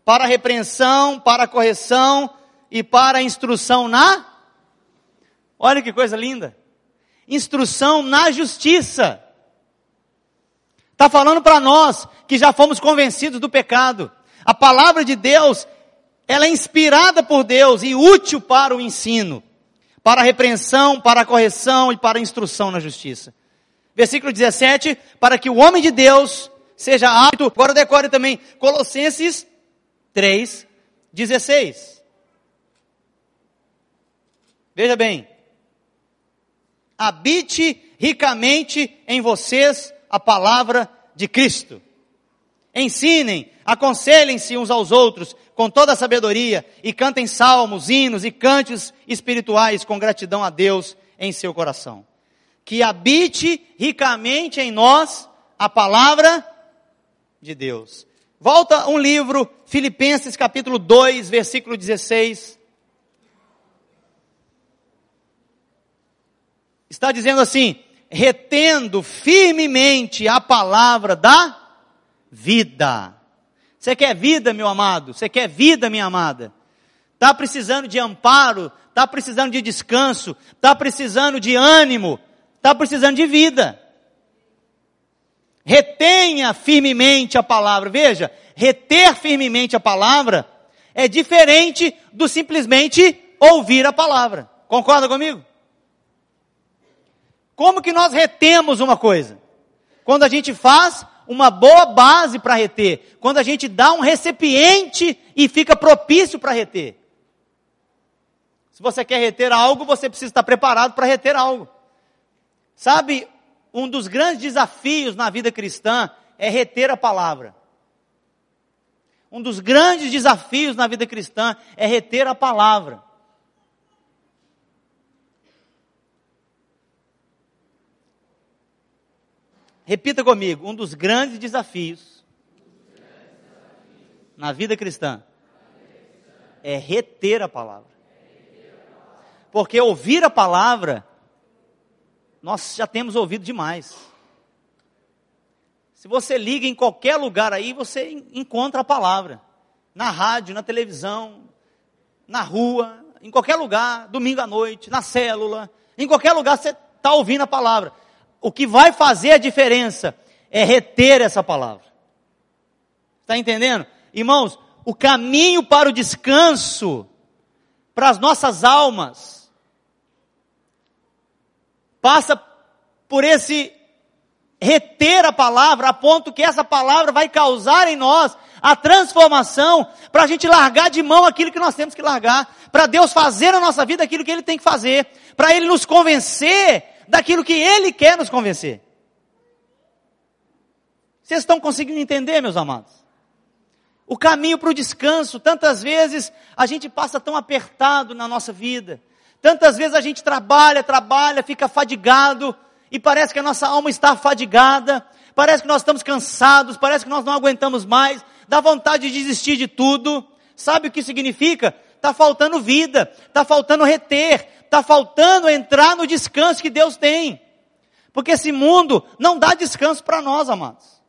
para a repreensão, para a correção e para a instrução olha que coisa linda, instrução na justiça. Está falando para nós que já fomos convencidos do pecado. A palavra de Deus, ela é inspirada por Deus e útil para o ensino, para a repreensão, para a correção e para a instrução na justiça. Versículo 17, para que o homem de Deus seja apto. Agora decore também Colossenses 3:16. Veja bem. Habite ricamente em vocês a palavra de Cristo. Ensinem, aconselhem-se uns aos outros com toda a sabedoria e cantem salmos, hinos e cânticos espirituais com gratidão a Deus em seu coração. Que habite ricamente em nós a palavra de Deus. Volta um livro, Filipenses capítulo 2, versículo 16. Está dizendo assim: retendo firmemente a palavra da vida. Você quer vida, meu amado? Você quer vida, minha amada? Está precisando de amparo? Está precisando de descanso? Está precisando de ânimo? Está precisando de vida. Retenha firmemente a palavra. Veja, reter firmemente a palavra é diferente do simplesmente ouvir a palavra. Concorda comigo? Como que nós retemos uma coisa? Quando a gente faz uma boa base para reter. Quando a gente dá um recipiente e fica propício para reter. Se você quer reter algo, você precisa estar preparado para reter algo. Sabe, um dos grandes desafios na vida cristã é reter a palavra. Um dos grandes desafios na vida cristã é reter a palavra. Repita comigo, um dos grandes desafios na vida cristã é reter a palavra. Porque ouvir a palavra, nós já temos ouvido demais. Se você liga em qualquer lugar aí, você encontra a palavra. Na rádio, na televisão, na rua, em qualquer lugar, domingo à noite, na célula, em qualquer lugar você está ouvindo a palavra. O que vai fazer a diferença é reter essa palavra. Está entendendo? Irmãos, o caminho para o descanso, para as nossas almas, passa por esse reter a palavra, a ponto que essa palavra vai causar em nós a transformação, para a gente largar de mão aquilo que nós temos que largar, para Deus fazer na nossa vida aquilo que Ele tem que fazer, para Ele nos convencer daquilo que Ele quer nos convencer. Vocês estão conseguindo entender, meus amados? O caminho para o descanso, tantas vezes a gente passa tão apertado na nossa vida, tantas vezes a gente trabalha, fica fadigado, e parece que a nossa alma está fadigada, parece que nós estamos cansados, parece que nós não aguentamos mais, dá vontade de desistir de tudo. Sabe o que significa? Está faltando vida, está faltando reter, está faltando entrar no descanso que Deus tem. Porque esse mundo não dá descanso para nós, amados.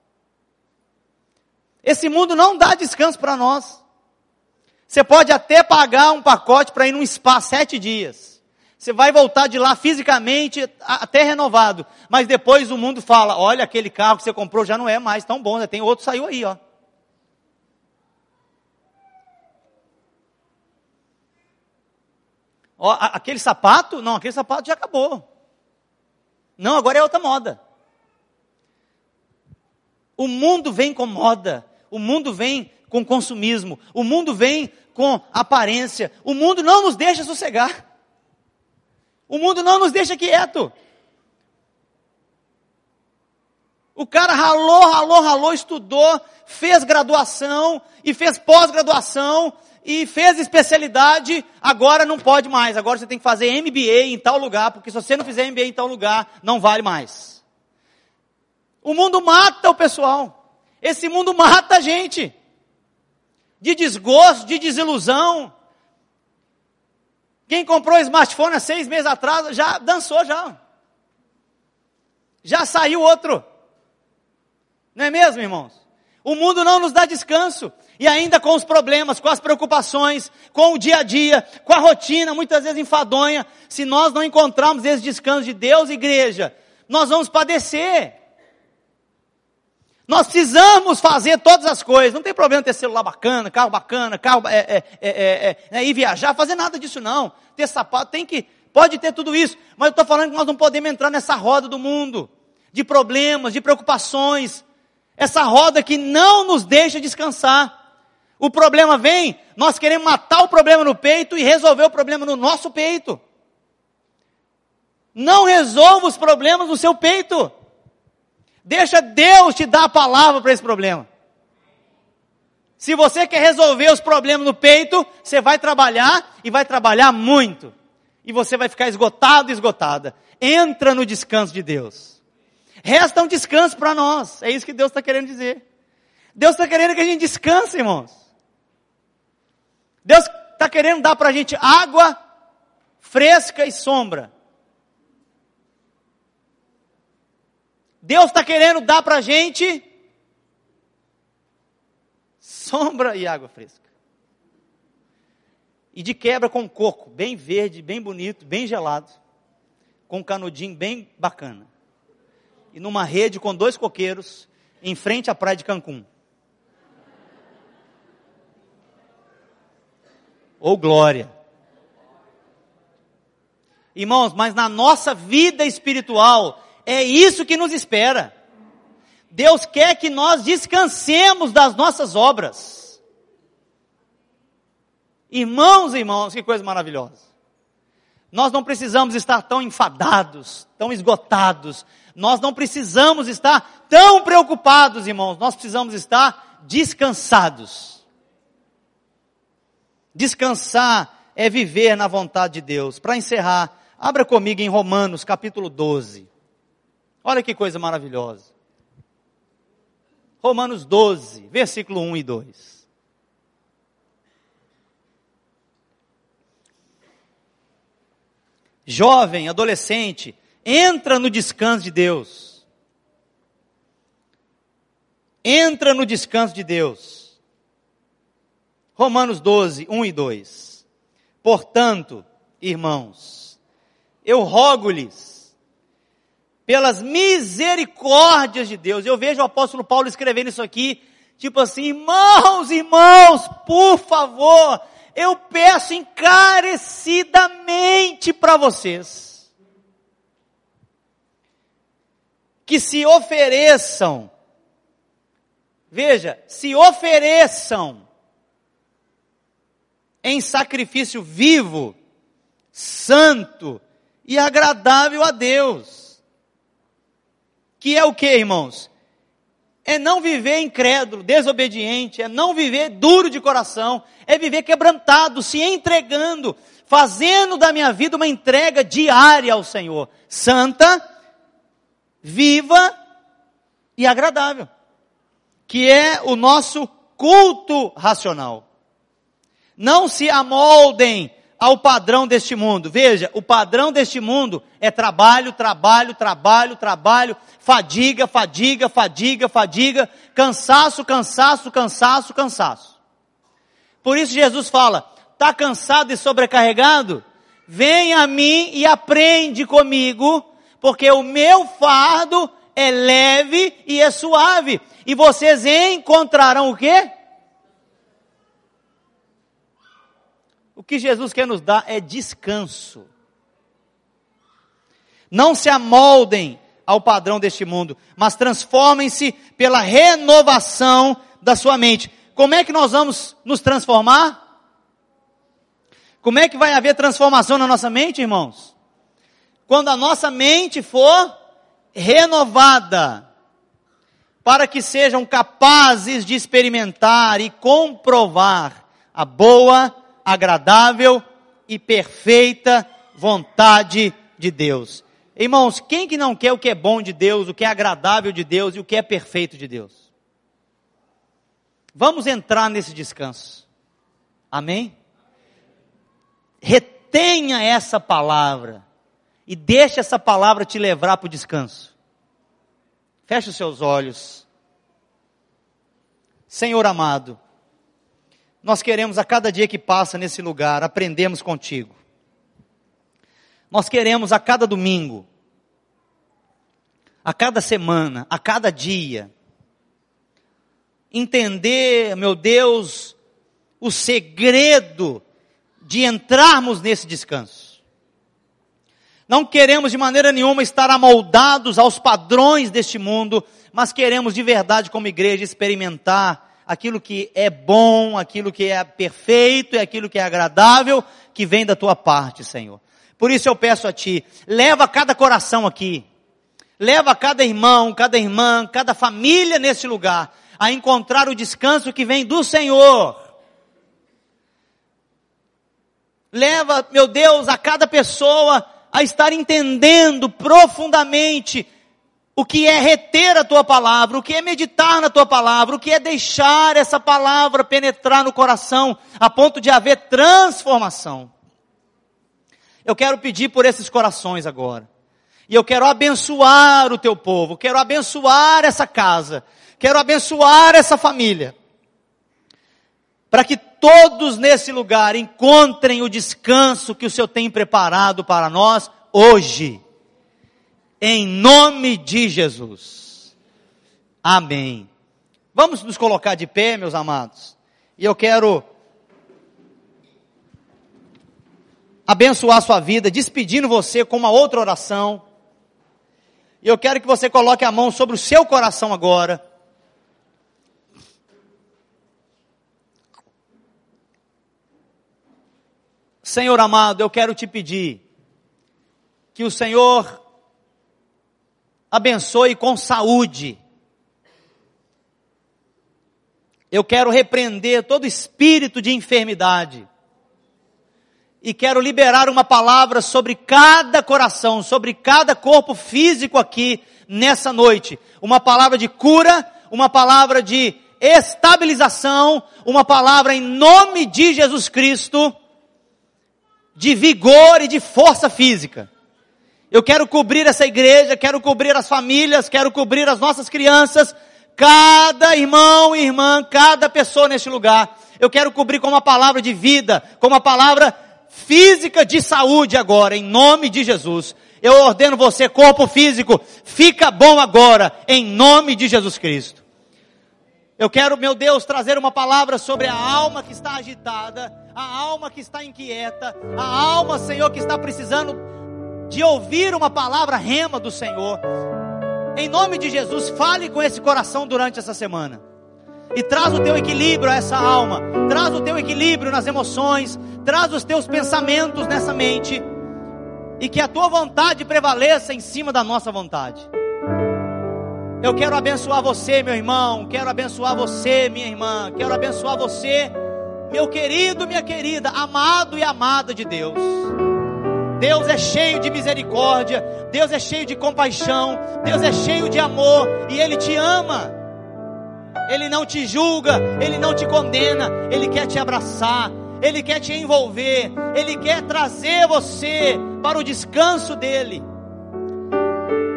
Esse mundo não dá descanso para nós. Você pode até pagar um pacote para ir num spa 7 dias. Você vai voltar de lá fisicamente até renovado. Mas depois o mundo fala, olha, aquele carro que você comprou já não é mais tão bom, né? Tem outro saiu aí, ó. Ó, aquele sapato? Não, aquele sapato já acabou. Não, agora é outra moda. O mundo vem com moda. O mundo vem com consumismo. O mundo vem com aparência. O mundo não nos deixa sossegar. O mundo não nos deixa quieto. O cara ralou, estudou, fez graduação e fez pós-graduação e fez especialidade, agora não pode mais, agora você tem que fazer MBA em tal lugar, porque se você não fizer MBA em tal lugar, não vale mais. O mundo mata o pessoal, esse mundo mata a gente, de desgosto, de desilusão. Quem comprou smartphone há 6 meses atrás, já dançou já saiu outro. Não é mesmo, irmãos? O mundo não nos dá descanso. E ainda com os problemas, com as preocupações, com o dia a dia, com a rotina, muitas vezes enfadonha, se nós não encontrarmos esse descanso de Deus, igreja, nós vamos padecer. Nós precisamos fazer todas as coisas. Não tem problema ter celular bacana, carro bacana, ir viajar, fazer nada disso não. Ter sapato, pode ter tudo isso. Mas eu estou falando que nós não podemos entrar nessa roda do mundo, de problemas, de preocupações. Essa roda que não nos deixa descansar. O problema vem, nós queremos matar o problema no peito e resolver o problema no nosso peito. Não resolva os problemas no seu peito. Deixa Deus te dar a palavra para esse problema. Se você quer resolver os problemas no peito, você vai trabalhar e vai trabalhar muito. E você vai ficar esgotado e esgotada. Entra no descanso de Deus. Resta um descanso para nós. É isso que Deus está querendo dizer. Deus está querendo que a gente descanse, irmãos. Deus está querendo dar para a gente água fresca e sombra. Deus está querendo dar para a gente sombra e água fresca. E de quebra com coco, bem verde, bem bonito, bem gelado. Com um canudinho bem bacana. E numa rede com 2 coqueiros, em frente à praia de Cancún. Ou glória. Irmãos, mas na nossa vida espiritual, é isso que nos espera. Deus quer que nós descansemos das nossas obras. Irmãos e irmãs, que coisa maravilhosa. Nós não precisamos estar tão enfadados, tão esgotados. Nós não precisamos estar tão preocupados, irmãos. Nós precisamos estar descansados. Descansar é viver na vontade de Deus. Para encerrar, abra comigo em Romanos capítulo 12. Olha que coisa maravilhosa. Romanos 12, versículo 1 e 2. Jovem, adolescente, entra no descanso de Deus. Entra no descanso de Deus. Romanos 12, 1 e 2. Portanto, irmãos, eu rogo-lhes, pelas misericórdias de Deus. Eu vejo o apóstolo Paulo escrevendo isso aqui, tipo assim, irmãos, por favor, eu peço encarecidamente para vocês, que se ofereçam, veja, se ofereçam em sacrifício vivo, santo e agradável a Deus. Que é o que, irmãos? É não viver incrédulo, desobediente, é não viver duro de coração, é viver quebrantado, se entregando, fazendo da minha vida uma entrega diária ao Senhor, santa, viva e agradável, que é o nosso culto racional. Não se amoldem ao padrão deste mundo. Veja, o padrão deste mundo é trabalho, fadiga, cansaço. Por isso Jesus fala, está cansado e sobrecarregado? Vem a mim e aprende comigo, porque o meu fardo é leve e é suave. E vocês encontrarão o quê? O que Jesus quer nos dar é descanso. Não se amoldem ao padrão deste mundo, mas transformem-se pela renovação da sua mente. Como é que nós vamos nos transformar? Como é que vai haver transformação na nossa mente, irmãos? Quando a nossa mente for renovada, para que sejam capazes de experimentar e comprovar a boa, agradável e perfeita vontade de Deus. Irmãos, quem que não quer o que é bom de Deus, o que é agradável de Deus e o que é perfeito de Deus? Vamos entrar nesse descanso. Amém? Retenha essa palavra e deixe essa palavra te levar para o descanso. Feche os seus olhos. Senhor amado, nós queremos a cada dia que passa nesse lugar, aprendermos contigo. Nós queremos a cada domingo, a cada semana, a cada dia, entender, meu Deus, o segredo de entrarmos nesse descanso. Não queremos de maneira nenhuma estar amoldados aos padrões deste mundo, mas queremos de verdade como igreja experimentar aquilo que é bom, aquilo que é perfeito e aquilo que é agradável, que vem da tua parte, Senhor. Por isso eu peço a Ti, leva cada coração aqui, leva cada irmão, cada irmã, cada família nesse lugar, a encontrar o descanso que vem do Senhor. Leva, meu Deus, a cada pessoa a estar entendendo profundamente o que é reter a Tua palavra, o que é meditar na Tua palavra, o que é deixar essa palavra penetrar no coração, a ponto de haver transformação. Eu quero pedir por esses corações agora. E eu quero abençoar o Teu povo, quero abençoar essa casa, quero abençoar essa família. Para que todos nesse lugar encontrem o descanso que o Senhor tem preparado para nós hoje. Em nome de Jesus. Amém. Vamos nos colocar de pé, meus amados. E eu quero abençoar a sua vida, despedindo você com uma outra oração. E eu quero que você coloque a mão sobre o seu coração agora. Senhor amado, eu quero te pedir que o Senhor abençoe com saúde. Eu quero repreender todo espírito de enfermidade. E quero liberar uma palavra sobre cada coração, sobre cada corpo físico aqui nessa noite. Uma palavra de cura, uma palavra de estabilização, uma palavra em nome de Jesus Cristo, de vigor e de força física. Eu quero cobrir essa igreja, quero cobrir as famílias, quero cobrir as nossas crianças, cada irmão e irmã, cada pessoa neste lugar. Eu quero cobrir com uma palavra de vida, com uma palavra física de saúde agora, em nome de Jesus. Eu ordeno você, corpo físico, fica bom agora, em nome de Jesus Cristo. Eu quero, meu Deus, trazer uma palavra sobre a alma que está agitada, a alma que está inquieta, a alma, Senhor, que está precisando de ouvir uma palavra rema do Senhor. Em nome de Jesus, fale com esse coração durante essa semana. E traz o teu equilíbrio a essa alma, traz o teu equilíbrio nas emoções, traz os teus pensamentos nessa mente, e que a tua vontade prevaleça em cima da nossa vontade. Eu quero abençoar você, meu irmão, quero abençoar você, minha irmã, quero abençoar você, meu querido, minha querida, amado e amada de Deus. Deus é cheio de misericórdia, Deus é cheio de compaixão, Deus é cheio de amor, e Ele te ama. Ele não te julga, Ele não te condena, Ele quer te abraçar, Ele quer te envolver, Ele quer trazer você para o descanso dEle.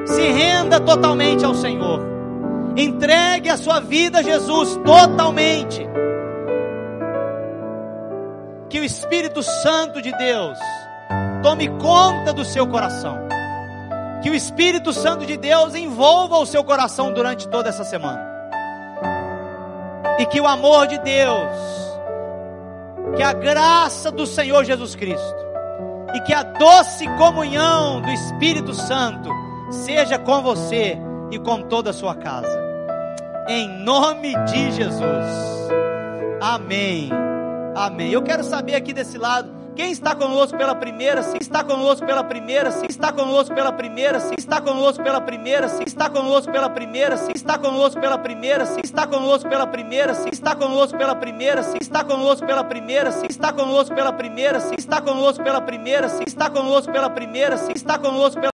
Se renda totalmente ao Senhor, entregue a sua vida a Jesus totalmente. Que o Espírito Santo de Deus tome conta do seu coração, que o Espírito Santo de Deus envolva o seu coração durante toda essa semana. E que o amor de Deus, que a graça do Senhor Jesus Cristo e que a doce comunhão do Espírito Santo seja com você e com toda a sua casa. Em nome de Jesus. Amém. Amém. Eu quero saber aqui desse lado, quem está conosco pela primeira, se está conosco pela primeira, se está conosco pela primeira, se está conosco pela primeira, se está conosco pela primeira, se está conosco pela primeira, se está conosco pela primeira, se está conosco pela primeira, se está conosco pela primeira, se está conosco pela primeira, se está conosco pela primeira, se está conosco pela primeira, se está conosco pela